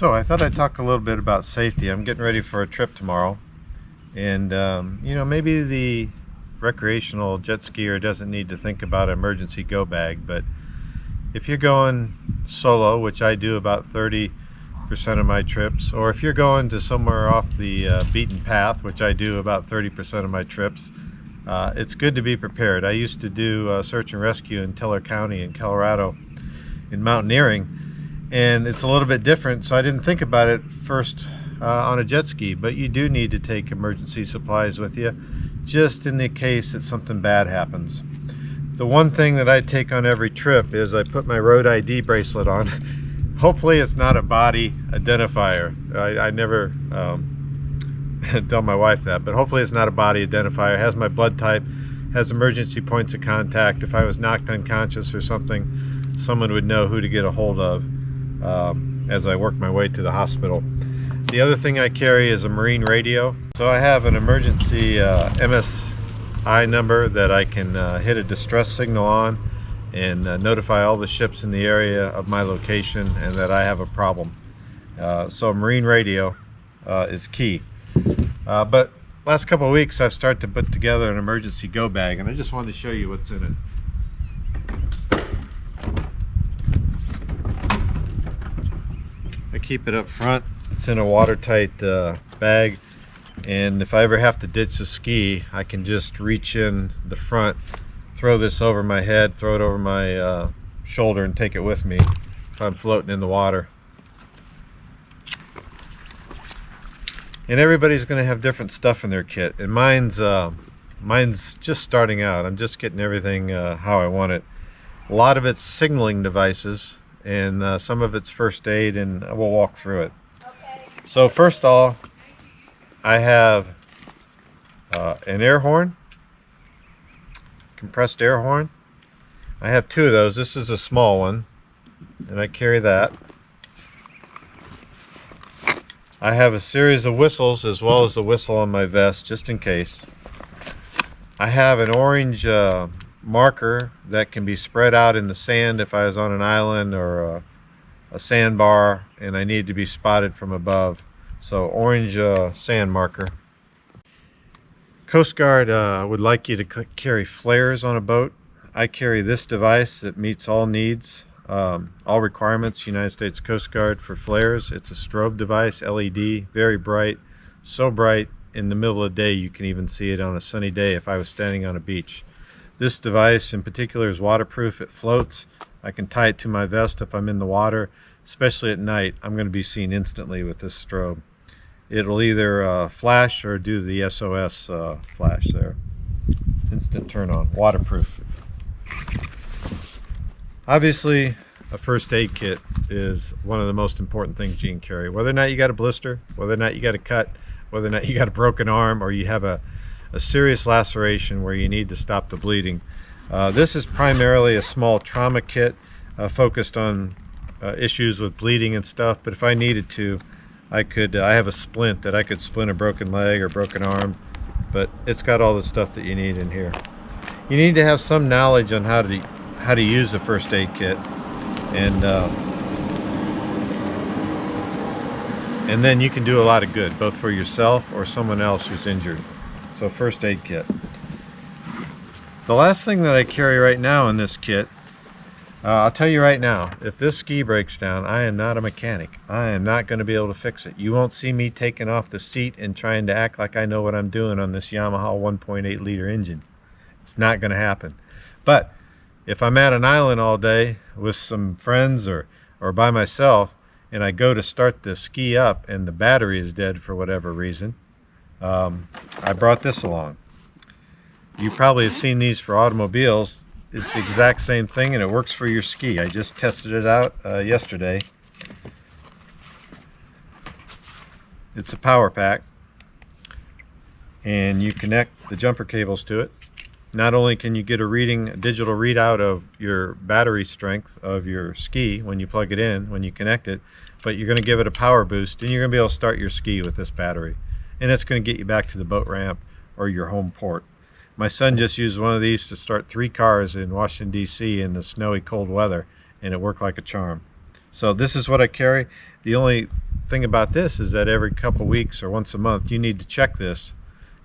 So I thought I'd talk a little bit about safety. I'm getting ready for a trip tomorrow, and maybe the recreational jet skier doesn't need to think about an emergency go bag, but if you're going solo, which I do about 30% of my trips, or if you're going to somewhere off the beaten path, which I do about 30% of my trips, it's good to be prepared. I used to do search and rescue in Teller County in Colorado in mountaineering, and it's a little bit different, so I didn't think about it first on a jet ski, but you do need to take emergency supplies with you just in the case that something bad happens. The one thing that I take on every trip is I put my road ID bracelet on. Hopefully it's not a body identifier. I never tell my wife that, but hopefully it's not a body identifier. It has my blood type, has emergency points of contact. If I was knocked unconscious or something, someone would know who to get a hold of as I work my way to the hospital. The other thing I carry is a marine radio. So I have an emergency MSI number that I can hit a distress signal on and notify all the ships in the area of my location and that I have a problem. So marine radio is key. But last couple of weeks I've started to put together an emergency go bag, and I just wanted to show you what's in it. I keep it up front. It's in a watertight bag, and if I ever have to ditch the ski, I can just reach in the front, throw this over my head, throw it over my shoulder, and take it with me if I'm floating in the water. And everybody's going to have different stuff in their kit, and mine's just starting out. I'm just getting everything how I want it. A lot of it's signaling devices, and some of it's first aid, and we'll walk through it. So first of all, I have an air horn, compressed air horn. I have two of those. This is a small one, and I carry that. I have a series of whistles as well as a whistle on my vest just in case. I have an orange marker that can be spread out in the sand if I was on an island or a sandbar and I need to be spotted from above. So orange sand marker. Coast Guard would like you to carry flares on a boat. I carry this device that meets all needs, all requirements, United States Coast Guard for flares. It's a strobe device, LED, very bright, so bright in the middle of the day you can even see it on a sunny day if I was standing on a beach. This device in particular is waterproof. It floats. I can tie it to my vest if I'm in the water, especially at night. I'm going to be seen instantly with this strobe. It'll either flash or do the SOS flash there. Instant turn on, waterproof. Obviously, a first aid kit is one of the most important things you can carry. Whether or not you got a blister, whether or not you got a cut, whether or not you got a broken arm, or you have a serious laceration where you need to stop the bleeding. This is primarily a small trauma kit focused on issues with bleeding and stuff, but if I needed to, I have a splint that I could splint a broken leg or broken arm, but it's got all the stuff that you need in here. You need to have some knowledge on how to use a first aid kit, and then you can do a lot of good, both for yourself or someone else who's injured. So first aid kit. The last thing that I carry right now in this kit, I'll tell you right now, if this ski breaks down, I am not a mechanic. I am not going to be able to fix it. You won't see me taking off the seat and trying to act like I know what I'm doing on this Yamaha 1.8 liter engine. It's not going to happen. But if I'm at an island all day with some friends or by myself, and I go to start the ski up and the battery is dead for whatever reason, I brought this along. You probably have seen these for automobiles. It's the exact same thing, and it works for your ski. I just tested it out yesterday. It's a power pack, and you connect the jumper cables to it. Not only can you get a digital readout of your battery strength of your ski when you plug it in, when you connect it, but you're going to give it a power boost, and you're going to be able to start your ski with this battery. And it's going to get you back to the boat ramp or your home port. My son just used one of these to start 3 cars in Washington, D.C. in the snowy, cold weather, and it worked like a charm. So this is what I carry. The only thing about this is that every couple weeks or once a month you need to check this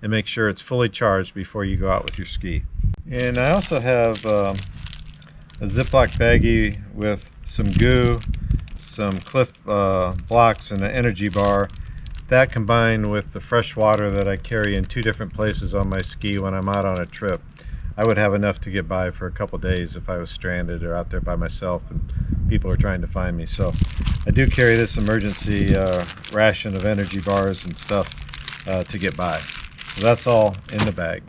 and make sure it's fully charged before you go out with your ski. And I also have a Ziploc baggie with some goo, some Cliff blocks, and an energy bar. That combined with the fresh water that I carry in 2 different places on my ski when I'm out on a trip, I would have enough to get by for a couple days if I was stranded or out there by myself and people are trying to find me. So I do carry this emergency ration of energy bars and stuff to get by. So that's all in the bag.